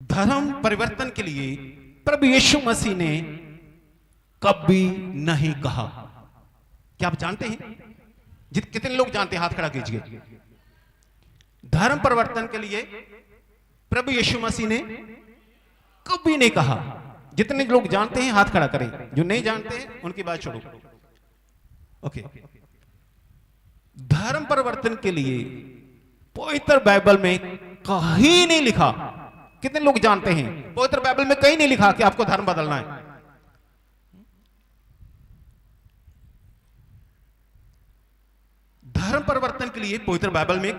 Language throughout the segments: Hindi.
धर्म परिवर्तन के लिए प्रभु यीशु मसीह ने कभी नहीं कहा। क्या आप जानते हैं? कितने लोग जानते हैं? हाथ खड़ा कीजिए। धर्म परिवर्तन के लिए प्रभु यीशु मसीह ने कभी नहीं कहा। जितने लोग जानते हैं हाथ खड़ा करें, जो नहीं जानते हैं उनकी बात छोड़ो। ओके। धर्म परिवर्तन के लिए पवित्र बाइबल में कहीं नहीं लिखा। कितने लोग जानते हैं पवित्र बाइबल में कहीं नहीं लिखा कि आपको धर्म बदलना है? धर्म परिवर्तन के लिए पवित्र बाइबल में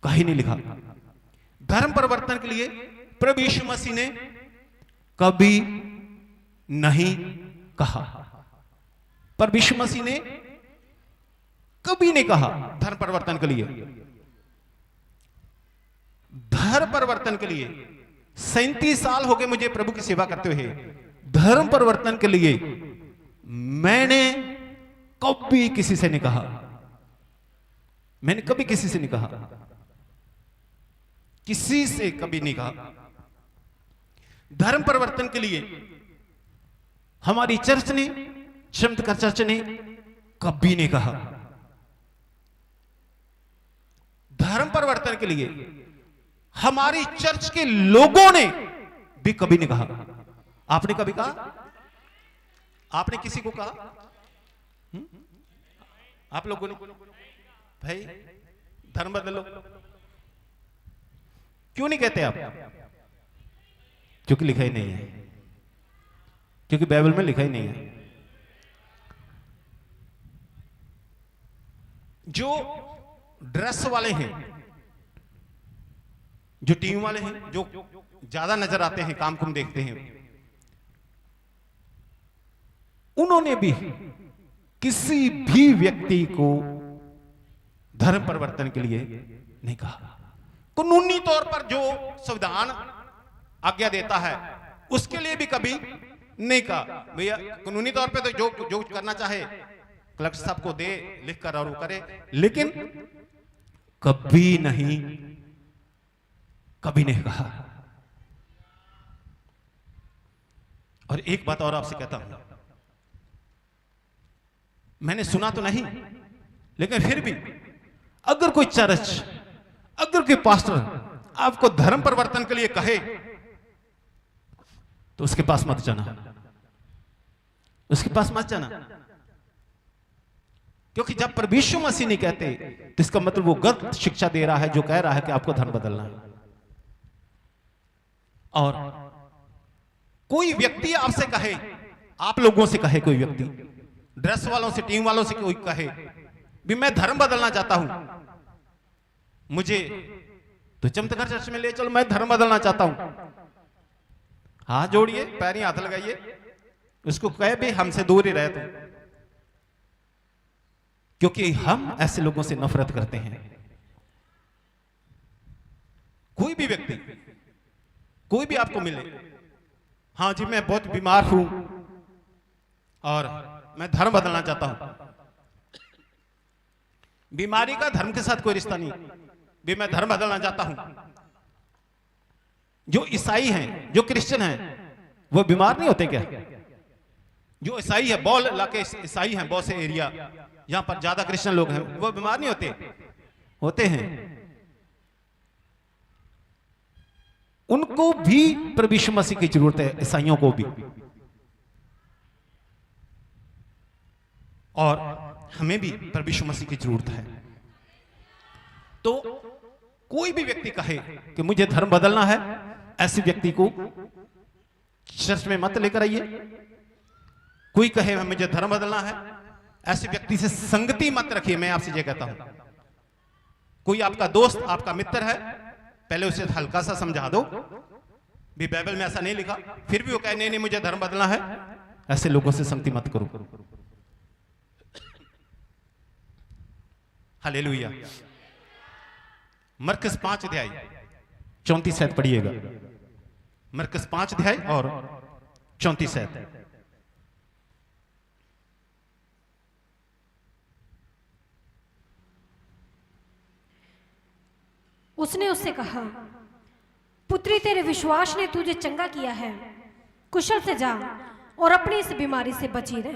कहीं नहीं लिखा। धर्म परिवर्तन के लिए प्रभु यीशु मसीह ने कभी नहीं कहा। पर यीशु मसीह ने कभी नहीं कहा धर्म परिवर्तन के लिए। धर्म परिवर्तन के लिए 37 साल हो गए मुझे प्रभु की सेवा करते हुए। धर्म परिवर्तन के लिए मैंने कभी किसी से नहीं कहा। मैंने कभी किसी से नहीं कहा, किसी से कभी नहीं कहा। धर्म परिवर्तन के लिए हमारी चर्च ने, चमत्कार चर्च ने कभी नहीं कहा। धर्म परिवर्तन के लिए हमारी चर्च के लोगों ने भी कभी नहीं कहा। आपने कभी कहा? आपने किसी को कहा? आप लोगों ने भाई धर्म बदलो? क्यों नहीं कहते आप? क्योंकि लिखा ही नहीं है, क्योंकि बाइबल में लिखा ही नहीं है। जो ड्रेस वाले हैं, जो टीम वाले हैं, जो ज्यादा नजर आते हैं, काम कुम देखते हैं, उन्होंने भी किसी भी व्यक्ति को धर्म परिवर्तन के लिए नहीं कहा। कानूनी तौर पर जो संविधान आज्ञा देता है उसके लिए भी कभी नहीं कहा। भैया कानूनी तौर पे तो जो करना चाहे कलेक्टर साहब को दे, लिख कर और वो करे, लेकिन कभी नहीं, कभी नहीं कहा। और एक बात और आपसे कहता हूं, मैंने सुना तो नहीं, लेकिन फिर भी अगर कोई चर्च, अगर कोई पास्टर आपको धर्म परिवर्तन के लिए कहे तो उसके पास मत जाना, उसके पास मत जाना। क्योंकि जब प्रभु यीशु मसीह नहीं कहते तो इसका मतलब वो गलत शिक्षा दे रहा है, जो कह रहा है कि आपको धर्म बदलना है। और कोई व्यक्ति आपसे कहे, आप लोगों से कहे, कोई व्यक्ति ड्रेस वालों से, टीम वालों से कोई कहे भी मैं धर्म बदलना चाहता हूं, मुझे तो चमत्कार चर्च में ले चलो, मैं धर्म बदलना चाहता हूं, हाथ जोड़िए, पैरी हाथ लगाइए, उसको कहे भी हमसे दूर ही रहे तुम। क्योंकि हम ऐसे लोगों से नफरत करते हैं। कोई भी व्यक्ति, कोई भी आपको मिले, हाँ जी मैं बहुत बीमार हूं और मैं धर्म बदलना चाहता हूं, बीमारी का धर्म के साथ कोई रिश्ता नहीं, भी मैं धर्म बदलना चाहता हूं। जो ईसाई हैं, जो क्रिश्चियन हैं, वो बीमार नहीं होते क्या? जो ईसाई है, बॉल इलाके ईसाई हैं, बहुत से एरिया यहां पर ज्यादा क्रिश्चियन लोग हैं, वो बीमार नहीं होते? होते हैं। उनको भी प्रभु यीशु मसीह की जरूरत है, ईसाइयों को भी, और हमें भी प्रभु यीशु मसीह की जरूरत है। तो कोई भी व्यक्ति कहे कि मुझे धर्म बदलना है, ऐसे व्यक्ति को चर्च में मत लेकर आइए। कोई कहे मुझे धर्म बदलना है, ऐसे व्यक्ति से संगति मत रखिए। मैं आपसे ये कहता हूं, कोई आपका दोस्त, आपका मित्र है, पहले उसे हल्का सा समझा दो भी बाइबल में ऐसा नहीं लिखा, फिर भी वो कहे नहीं नहीं मुझे धर्म बदलना है, ऐसे लोगों से संगति मत करो। हालेलुया। मरकस 5 अध्याय 34 आयत पढ़िएगा। मरकस 5 अध्याय और 34 आयत। उसने उससे कहा, पुत्री तेरे विश्वास ने तुझे चंगा किया है, कुशल से जा और अपनी इस बीमारी से बची रहे।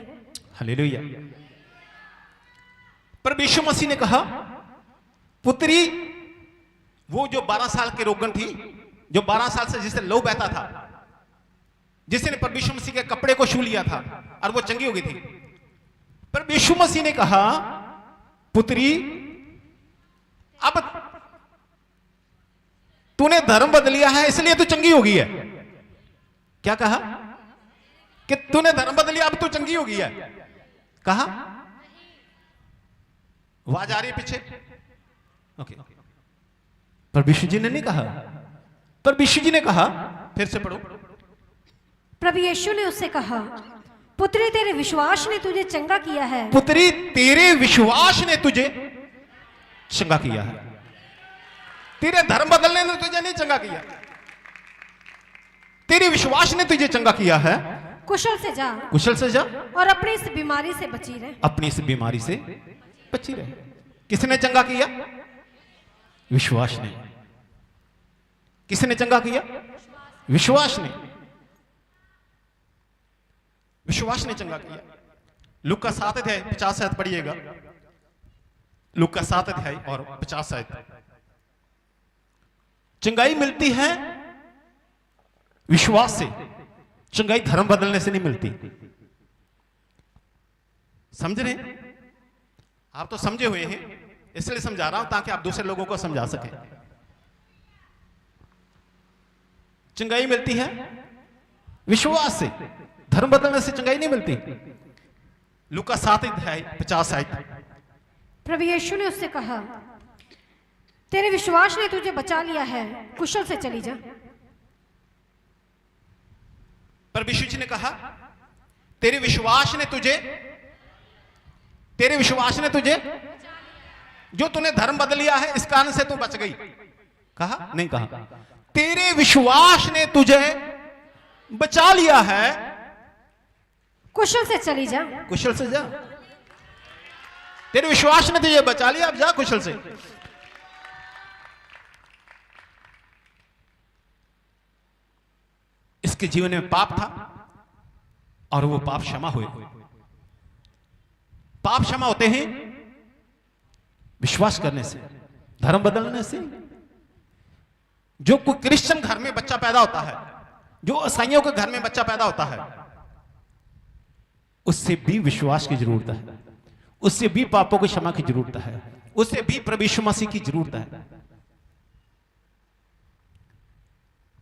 हालेलुया। पर यीशु मसीह ने कहा, पुत्री, वो जो 12 साल की रोगन थी, जो 12 साल से जिससे लहू बहता था, जिसने प्रभु यीशु मसीह के कपड़े को छू लिया था और वो चंगी हो गई थी, पर यीशु मसीह ने कहा, पुत्री, अब तूने धर्म बदल लिया है इसलिए तू चंगी हो गई है। क्या कहा? कि तूने धर्म बदल लिया, अब तू चंगी हो गई है। कहा? आवाज आ रही है पीछे? ओके। पर यीशु जी ने नहीं कहा। पर यीशु जी ने कहा, फिर से पढ़ो। प्रभु यीशु ने उससे कहा, पुत्री तेरे विश्वास ने तुझे चंगा किया है। पुत्री, तेरे विश्वास ने तुझे चंगा किया है। तेरे धर्म बदलने ने तुझे नहीं चंगा किया, तेरे विश्वास ने तुझे चंगा किया है। कुशल से जा, कुशल से जा और अपनी इस बीमारी से बची रहे। अपनी इस बीमारी से बची रहे। किसने चंगा किया? विश्वास ने। किसने चंगा किया? विश्वास ने। विश्वास ने चंगा किया। लूका 7 अध्याय 50 आयत पढ़िएगा। लूका 7 अध्याय और 50 आयत। चंगाई मिलती है विश्वास से, चंगाई धर्म बदलने से नहीं मिलती। समझ रहे हैं? आप तो समझे हुए हैं, इसलिए समझा रहा हूं ताकि आप दूसरे लोगों को समझा सकें। चंगाई मिलती है विश्वास से, धर्म बदलने से चंगाई नहीं मिलती। लूका 7 अध्याय 50 आयत। प्रभु यीशु ने उससे कहा, तेरे विश्वास ने तुझे बचा लिया है, कुशल से चली जा। पर यीशु जी ने कहा, तेरे विश्वास ने तुझे, जो तूने धर्म बदल लिया है इस कारण से तू बच गई। कहा? नहीं कहा। तेरे विश्वास ने तुझे बचा लिया है, कुशल से चली जा। कुशल से जा। तेरे विश्वास ने तुझे बचा लिया, अब जा कुशल से। इसके जीवन में पाप था और वो पाप क्षमा हुए। पाप क्षमा होते हैं विश्वास करने से, धर्म बदलने से। जो कोई क्रिश्चियन घर में बच्चा पैदा होता है, जो ईसाइयों के घर में बच्चा पैदा होता है, उससे भी विश्वास की जरूरत है, उससे भी पापों की क्षमा की जरूरत है, उससे भी प्रभु यीशु मसीह की जरूरत है।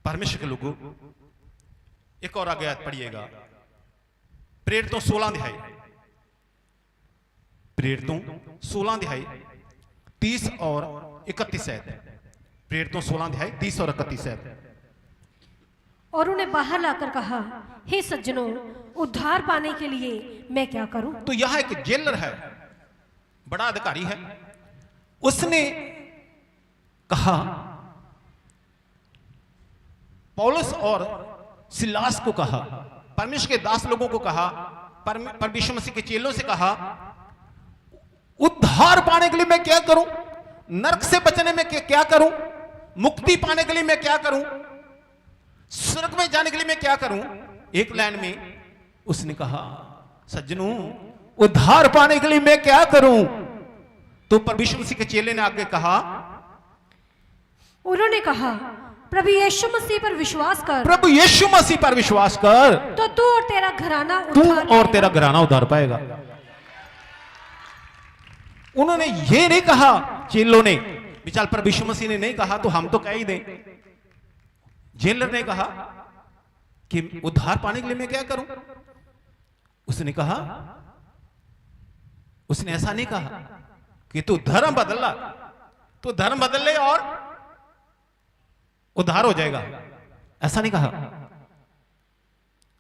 परमेश्वर के लोगों, एक और आगे पढ़िएगा। प्रेरितों 16 अध्याय, प्रेरितों 16 अध्याय 30 और 31 आयत। प्रेरितों 16 अध्याय 30 और 31 आयत। और उन्हें बाहर लाकर कहा, हे सज्जनों, उद्धार पाने के लिए मैं क्या करूं? तो यहां एक जेलर है, बड़ा अधिकारी है। उसने कहा, पौलुस और सिलास को कहा, परमेश्वर के दास लोगों को कहा, परमेश्वर मसीह के चेलों से कहा, उद्धार पाने के लिए मैं क्या करूं? नरक से बचने में क्या करूं? मुक्ति पाने के लिए मैं क्या करूं? स्वर्ग में जाने के लिए मैं क्या करूं? एक लाइन में उसने कहा, सज्जनों, उद्धार पाने के लिए मैं क्या करूं? तो परमेश्वर मसीह के चेले ने आगे कहा, उन्होंने कहा, प्रभु यीशु मसीह पर विश्वास कर। प्रभु यीशु मसीह पर विश्वास कर, तो तू और तेरा घराना उद्धार पाएगा। उन्होंने ये नहीं कहा, चेलों ने, विचार पर यीशु मसीह ने नहीं कहा तो हम तो कह ही दें। जेलर ने कहा कि उद्धार पाने के लिए मैं क्या करूं? उसने कहा, उसने ऐसा नहीं कहा कि तू धर्म बदल ला, तो धर्म बदल ले और उद्धार हो जाएगा, ऐसा नहीं कहा।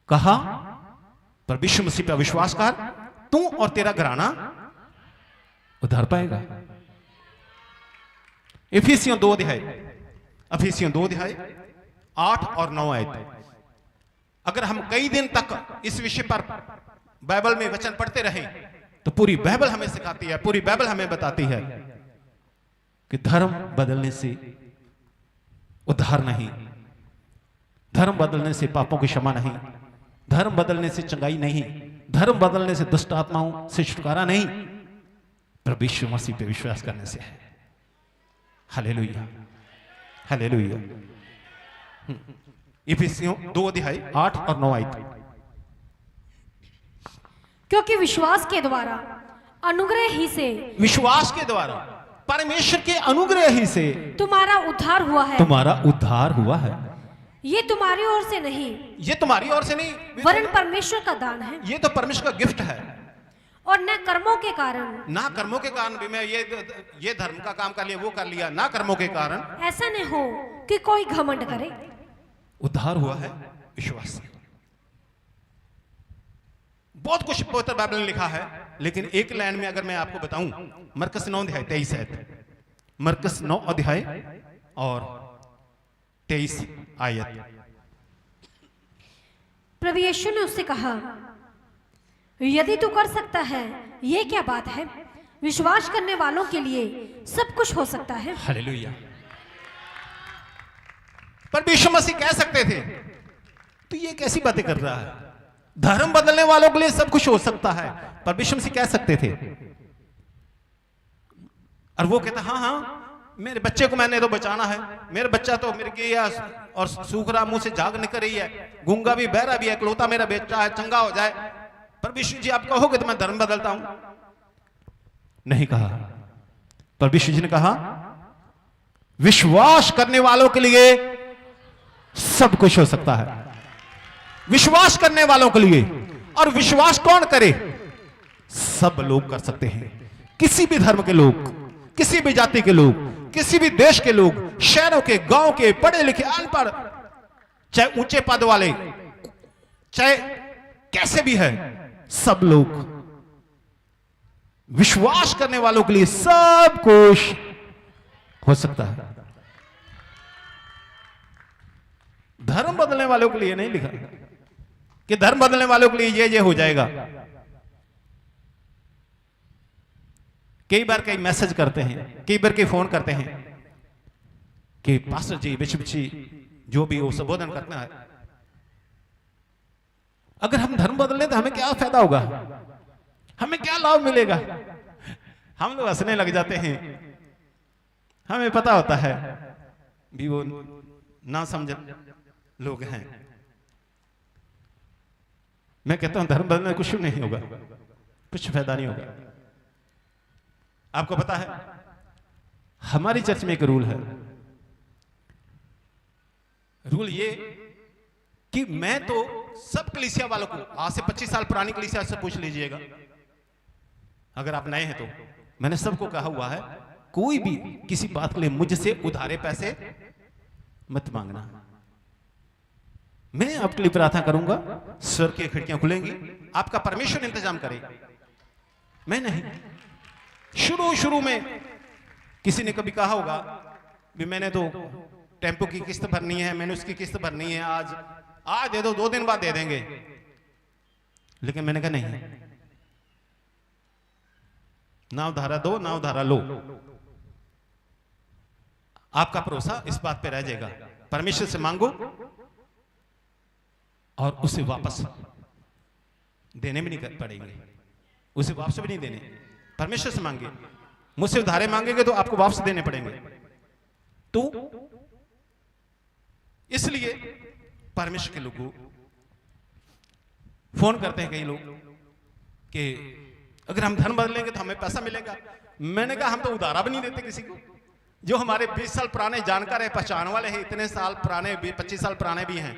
कहा, पर यीशु मसीह पर विश्वास कर, तू और तेरा घराना उद्धार पाएगा। इफिसियों 2 अध्याय, इफिसियों 2 अध्याय 8 और 9 आयत। अगर हम कई दिन तक इस विषय पर बाइबल में वचन पढ़ते रहे तो पूरी बाइबल हमें सिखाती है, पूरी बाइबल हमें बताती है कि धर्म बदलने से उद्धार नहीं, धर्म बदलने से पापों की क्षमा नहीं, धर्म बदलने से चंगाई नहीं, धर्म बदलने से दुष्ट आत्माओं से छुटकारा नहीं, प्रभु यीशु मसीह पे विश्वास करने से है। Hallelujah, hallelujah. इफिसियों 2 अध्याय 8 और 9 आयत। क्योंकि विश्वास के द्वारा अनुग्रह ही से, विश्वास के द्वारा परमेश्वर के अनुग्रह ही से तुम्हारा उद्धार हुआ है। तुम्हारा उद्धार हुआ है। ये तुम्हारी ओर से नहीं, ये तुम्हारी ओर से नहीं, वरन परमेश्वर का दान है। ये तो परमेश्वर का गिफ्ट है, और न कर्मों के कारण, ना कर्मों के कारण भी मैं ये धर्म का काम कर लिया, वो कर लिया, ना कर्मों के कारण, ऐसा नहीं हो कि कोई घमंड करे। उद्धार हुआ है विश्वास से। बहुत कुछ पवित्र बाइबल में लिखा है, लेकिन एक लाइन में अगर मैं आपको बताऊं, मरकस 9 अध्याय 23 है, मरकस 9 अध्याय और 23 आयत। प्रभु यीशु ने उससे कहा, यदि तू कर सकता है, ये क्या बात है? विश्वास करने वालों के लिए सब कुछ हो सकता है। हालेलुया। पर यीशु मसीह कह सकते थे, तो ये कैसी बातें कर रहा है? धर्म बदलने वालों के लिए सब कुछ हो सकता है, पर यीशु मसीह कह सकते थे। और वो कहता, हाँ हाँ, मेरे बच्चे को मैंने तो बचाना है, मेरा बच्चा तो मिर गया और सूख रहा, मुंह से झाग निकल रही है, गूंगा भी बहरा भी है, इकलौता मेरा बेटा है, चंगा हो जाए। पर यीशु जी आप कहोगे तो मैं धर्म बदलता हूं? नहीं कहा। पर यीशु जी ने कहा, विश्वास करने वालों के लिए सब कुछ हो सकता है। विश्वास करने वालों के लिए। और विश्वास कौन करे? सब लोग कर सकते हैं। किसी भी धर्म के लोग, किसी भी जाति के लोग, किसी भी देश के लोग, शहरों के, गांव के, पढ़े लिखे, अनपढ़, चाहे ऊंचे पद वाले, चाहे कैसे भी है, सब लोग। विश्वास करने वालों के लिए सब कुछ हो सकता है। धर्म बदलने वालों के लिए नहीं लिखा कि धर्म बदलने वालों के लिए ये हो जाएगा। कई बार कई मैसेज करते हैं, कई बार कई फोन करते हैं कि पास्टर जी, बिशप जी, जो भी वो संबोधन करना है, अगर हम धर्म बदल लें तो हमें क्या फायदा होगा, हमें क्या लाभ मिलेगा? हम लोग हंसने लग जाते हैं। हमें पता होता है भी वो ना समझ लोग हैं। मैं कहता हूं धर्म बदलने कुछ नहीं होगा, कुछ फायदा नहीं होगा। आपको पता है हमारी चर्च में एक रूल है, रूल ये कि मैं तो सब कलीसिया वालों को, आज से 25 साल पुरानी कलीसिया से पूछ लीजिएगा, अगर आप नए हैं तो, मैंने सबको कहा हुआ है, कोई भी किसी बात के लिए मुझसे उधारे पैसे मत मांगना। मैं आपके लिए प्रार्थना करूंगा, स्वर्ग की खिड़कियां खुलेंगी, आपका परमेश्वर इंतजाम करे, मैं नहीं। शुरू में किसी ने कभी कहा होगा भी मैंने तो टेम्पो की किस्त भरनी है, मैंने उसकी किस्त भरनी है, आज दे दो, 2 दिन बाद दे देंगे। लेकिन मैंने कहा नहीं, ना उधारा दो ना उधारा लो। आपका भरोसा इस बात पे रह जाएगा, परमेश्वर से मांगो और उसे वापस देने भी नहीं पड़ेंगे, उसे वापस भी नहीं देने, परमेश्वर से मांगे। मुझसे उधारे मांगेंगे तो आपको वापस देने पड़ेंगे। तो इसलिए परमेश्वर के लोगों फोन करते हैं कई लोग कि अगर हम धर्म बदलेंगे तो हमें पैसा मिलेगा। मैंने कहा हम तो उधारा भी नहीं देते किसी को। जो हमारे 20 साल पुराने जानकार है, पहचान वाले हैं, इतने साल पुराने, 25 साल पुराने भी हैं,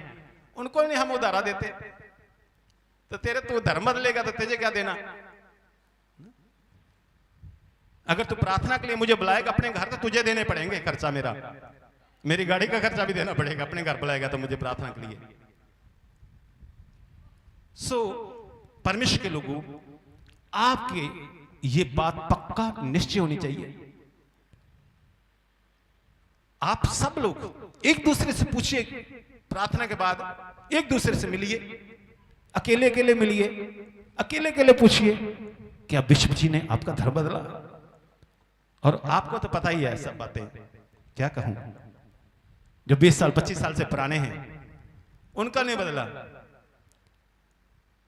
उनको नहीं हम उधारा देते। तो तेरे तू धर्म बदलेगा तो तुझे क्या देना? अगर तू प्रार्थना के लिए मुझे बुलाएगा अपने घर तो तुझे देने पड़ेंगे खर्चा, मेरी गाड़ी का खर्चा भी देना पड़ेगा। अपने घर बुलाएगा तो मुझे प्रार्थना के लिए। परमेश्वर के लोगों, आपके ये बात पक्का निश्चय होनी चाहिए। आप सब लोग एक दूसरे से पूछिए, प्रार्थना के बाद एक दूसरे से मिलिए, अकेले अकेले मिलिए, अकेले अकेले पूछिए क्या बिशप जी ने आपका धर्म बदला? और आपको तो पता ही है सब बातें, क्या कहूं, जो 20 साल 25 साल से पुराने हैं, उनका नहीं बदला।